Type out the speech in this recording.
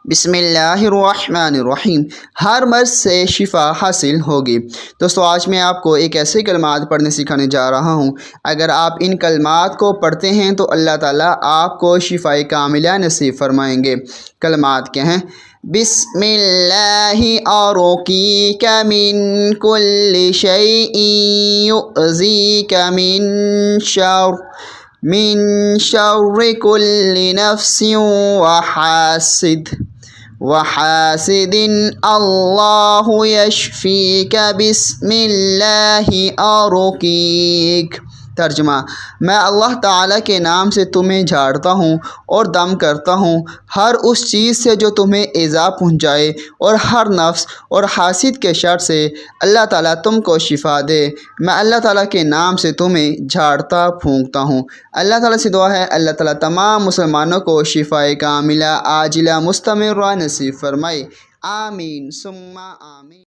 بسم اللہ الرحمن الرحیم۔ ہر مرض سے شفا حاصل ہوگی۔ دوستو آج میں آپ کو ایک ایسے کلمات پڑھنے سکھانے جا رہا ہوں، اگر آپ ان کلمات کو پڑھتے ہیں تو اللہ تعالیٰ آپ کو شفائے کاملہ نصیب فرمائیں گے۔ کلمات کیا ہیں؟ بسم اللہ ارقیک من کل شیء یؤذیک من شر کل نفس وحاسد اللہ یشفیک بسم اللہ ارقیک۔ ترجمہ: میں اللہ تعالیٰ کے نام سے تمہیں جھاڑتا ہوں اور دم کرتا ہوں ہر اس چیز سے جو تمہیں ایذا پہنچائے، اور ہر نفس اور حاسد کے شر سے اللہ تعالیٰ تم کو شفا دے۔ میں اللہ تعالیٰ کے نام سے تمہیں جھاڑتا پھونکتا ہوں۔ اللہ تعالیٰ سے دعا ہے اللہ تعالیٰ تمام مسلمانوں کو شفائے کاملہ عاجلہ مستمرہ نصیب فرمائے۔ آمین ثم آمین۔